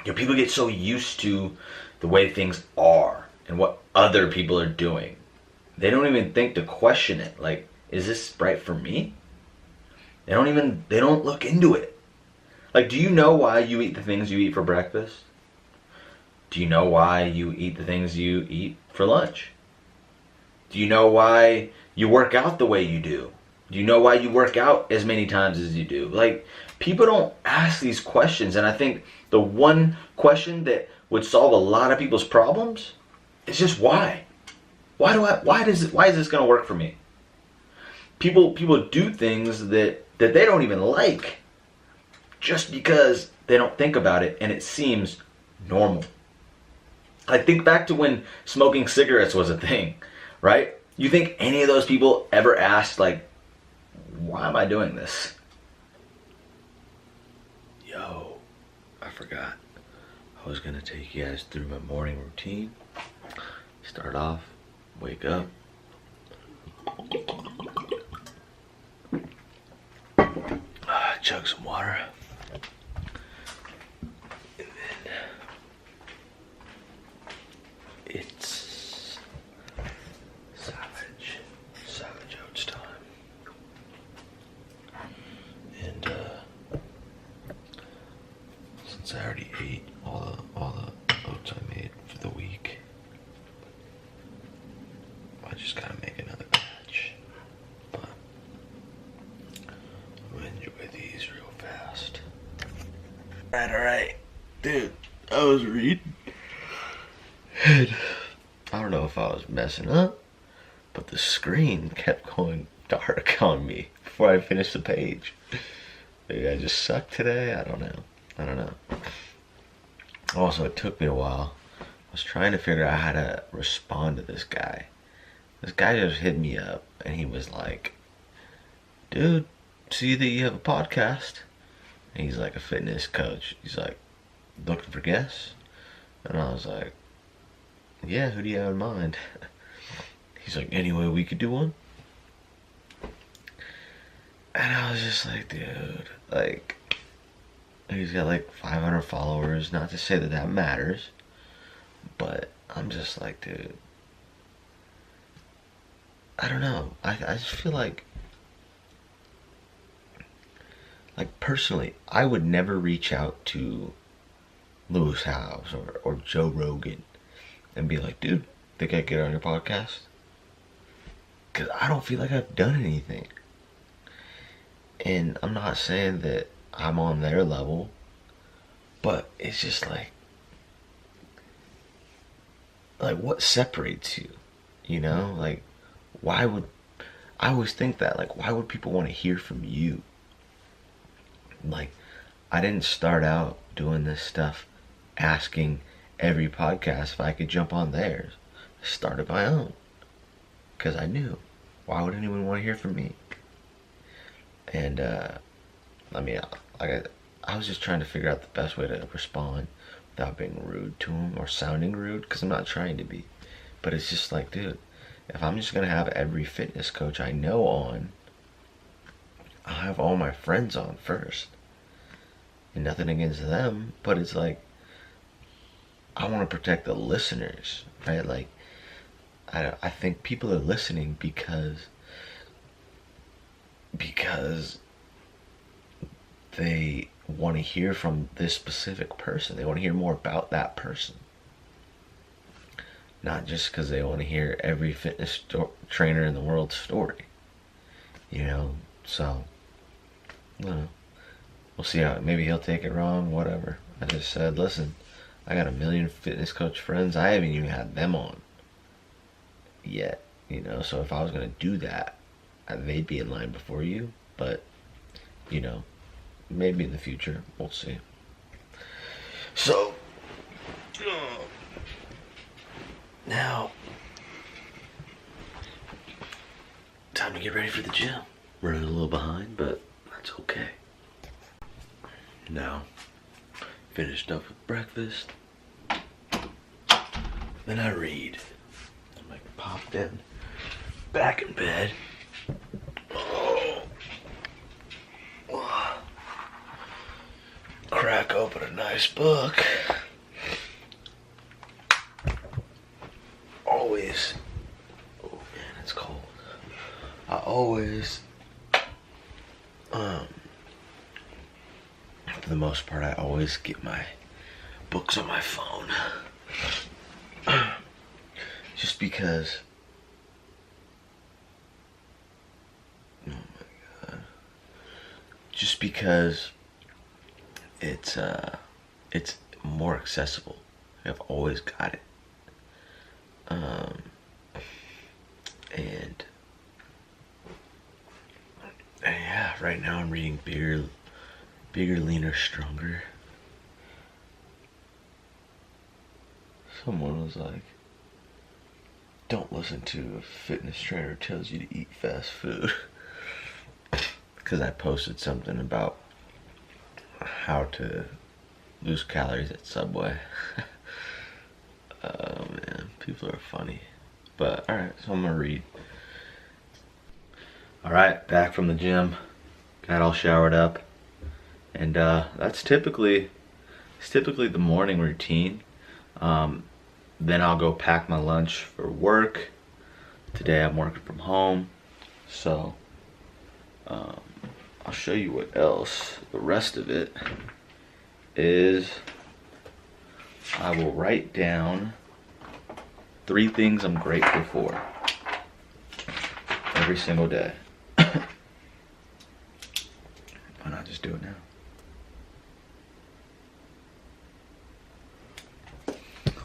People get so used to the way things are and what other people are doing. They don't even think to question it. Like, is this right for me? They don't look into it. Like, do you know why you eat the things you eat for breakfast? Do you know why you eat the things you eat for lunch? Do you know why you work out the way you do? Do you know why you work out as many times as you do? Like, people don't ask these questions, and I think the one question that would solve a lot of people's problems is just why. Why is this gonna work for me? People do things that they don't even like just because they don't think about it and it seems normal. I think back to when smoking cigarettes was a thing, right? You think any of those people ever asked, like, why am I doing this? Yo, I forgot. I was gonna take you guys through my morning routine. Start off, wake up. Chug some water. And then it's Savage Oats time. And since I already ate all the oats I made for the week, I just gotta make another batch. But I'm gonna enjoy these real fast. Alright. Dude, I was reading. And I don't know if I was messing up, but the screen kept going dark on me before I finished the page. Maybe I just suck today? I don't know. Also, it took me a while. I was trying to figure out how to respond to this guy. This guy just hit me up and he was like, dude, see that you have a podcast? And he's like a fitness coach. He's like, looking for guests? And I was like, yeah, who do you have in mind? He's like, anyway, we could do one? And I was just like, dude, like, he's got like 500 followers. Not to say that that matters, but I'm just like, dude, I don't know. I just feel like personally, I would never reach out to Lewis Howes or Joe Rogan and be like, dude, think I could get on your podcast? Because I don't feel like I've done anything. And I'm not saying that I'm on their level, but it's just like what separates you? You know? Like, why would, I always think that, like, why would people want to hear from you? Like, I didn't start out doing this stuff asking every podcast if I could jump on theirs. I started my own because I knew, why would anyone want to hear from me? And I mean, I was just trying to figure out the best way to respond without being rude to him or sounding rude, because I'm not trying to be. But it's just like, dude, if I'm just gonna have every fitness coach I know on, I'll have all my friends on first. And nothing against them, but it's like, I want to protect the listeners, right? Like, I think people are listening because they want to hear from this specific person. They want to hear more about that person. Not just because they want to hear every fitness trainer in the world's story. You know, so, I don't know. We'll see how, maybe he'll take it wrong, whatever. I just said, listen, I got a million fitness coach friends. I haven't even had them on yet, you know, so if I was going to do that, they'd be in line before you, but, you know, maybe in the future, we'll see. So, now, time to get ready for the gym. Running a little behind, but that's okay. Now, finished up with breakfast, then I read. I'm like popped in, back in bed. Crack open open a nice book. Always. Oh man, it's cold. I always, for the most part, I always get my books on my phone. Just because, oh my god, just because it's more accessible. I've always got it. And yeah, right now I'm reading Bigger, Leaner, Stronger. Someone was like, don't listen to a fitness trainer who tells you to eat fast food. Because I posted something about how to lose calories at Subway. Oh man, people are funny. But alright, so I'm gonna read. Alright, back from the gym. Got all showered up. And it's typically the morning routine. Then I'll go pack my lunch for work. Today I'm working from home. So I'll show you what else. The rest of it is I will write down 3 things I'm grateful for every single day. Why not just do it now?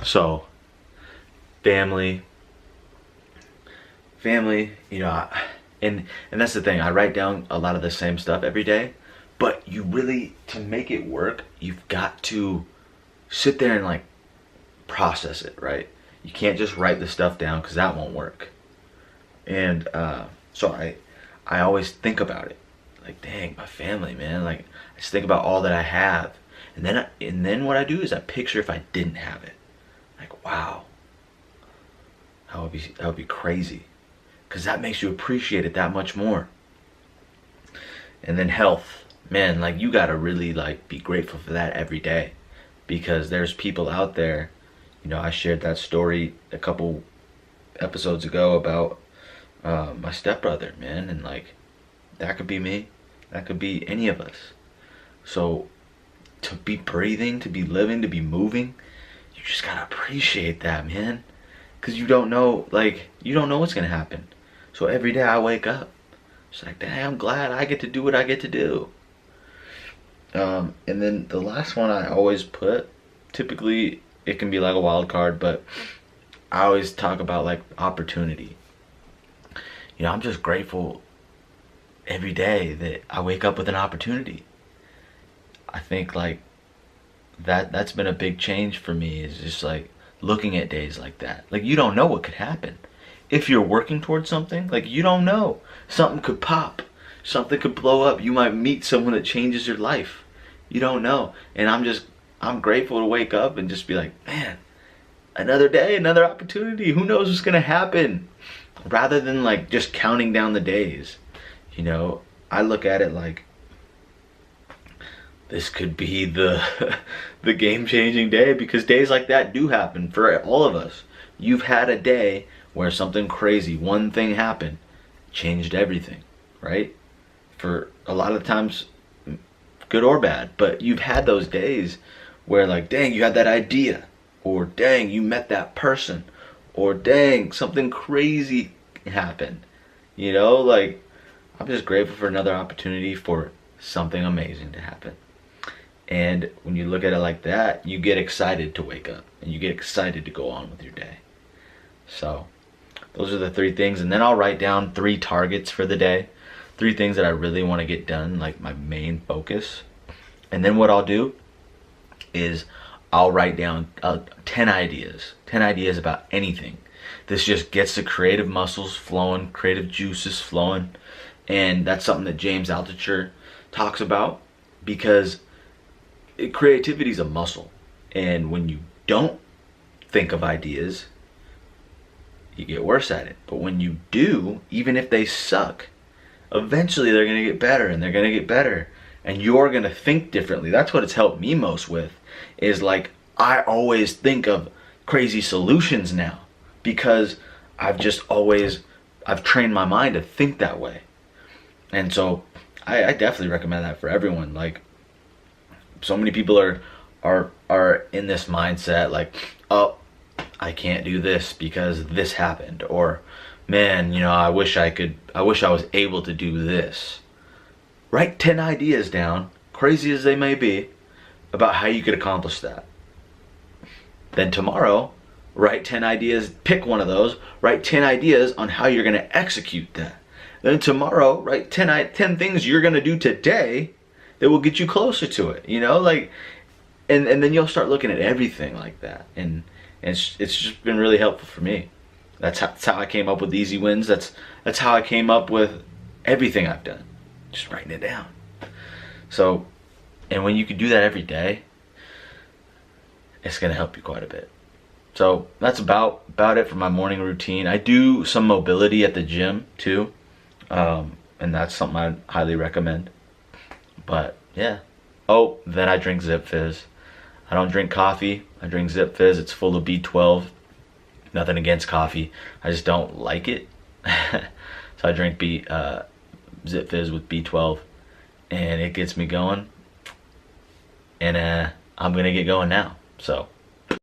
So, family, you know, and that's the thing. I write down a lot of the same stuff every day, but you really, to make it work, you've got to sit there and like process it, right? You can't just write the stuff down because that won't work. And so I always think about it, like, dang, my family, man. Like, I just think about all that I have, and then what I do is I picture if I didn't have it. Like, wow, that would be crazy, because that makes you appreciate it that much more. And then health, man, like, you gotta really like be grateful for that every day, because there's people out there. You know, I shared that story a couple episodes ago about my stepbrother, man, and like, that could be me, that could be any of us. So to be breathing, to be living, to be moving, you just gotta appreciate that, man, because you don't know what's gonna happen. So every day I wake up, it's like, dang, I'm glad I get to do what I get to do. And then the last one I always put, typically it can be like a wild card, but I always talk about like opportunity. You know, I'm just grateful every day that I wake up with an opportunity. I think like that's been a big change for me, is just like looking at days like that. Like, you don't know what could happen. If you're working towards something, like, you don't know. Something could pop. Something could blow up. You might meet someone that changes your life. You don't know. And I'm grateful to wake up and just be like, man, another day, another opportunity. Who knows what's gonna happen? Rather than like just counting down the days. You know, I look at it like, this could be the the game-changing day, because days like that do happen for all of us. You've had a day where something crazy, one thing happened, changed everything, right? For a lot of times, good or bad, but you've had those days where like, dang, you had that idea, or dang, you met that person, or dang, something crazy happened. You know, like, I'm just grateful for another opportunity for something amazing to happen. And when you look at it like that, you get excited to wake up, and you get excited to go on with your day. So those are the 3 things. And then I'll write down 3 targets for the day, 3 things that I really want to get done, like my main focus. And then what I'll do is I'll write down 10 ideas about anything. This just gets the creative muscles flowing, creative juices flowing. And that's something that James Altucher talks about, because creativity is a muscle. And when you don't think of ideas, you get worse at it. But when you do, even if they suck, eventually they're going to get better, and they're going to get better. and you're going to think differently. That's what it's helped me most with, is like I always think of crazy solutions now because I've trained my mind to think that way. And so I definitely recommend that for everyone. Like, so many people are in this mindset like, oh, I can't do this because this happened, or man, I wish I was able to do this. Write 10 ideas down, crazy as they may be, about how you could accomplish that. Then tomorrow, write 10 ideas, pick one of those, write 10 ideas on how you're going to execute that. Then tomorrow, write 10 things you're going to do today that will get you closer to it, like, and then you'll start looking at everything like that. And it's just been really helpful for me. That's how I came up with easy wins. That's how I came up with everything I've done. Just writing it down. So, and when you can do that every day, it's going to help you quite a bit. So that's about it for my morning routine. I do some mobility at the gym too, and that's something I highly recommend. But yeah. Oh, then I drink Zip Fizz. I don't drink coffee. I drink Zip Fizz. It's full of B12. Nothing against coffee. I just don't like it. So I drink Zip Fizz with B12, and it gets me going. And I'm gonna get going now. So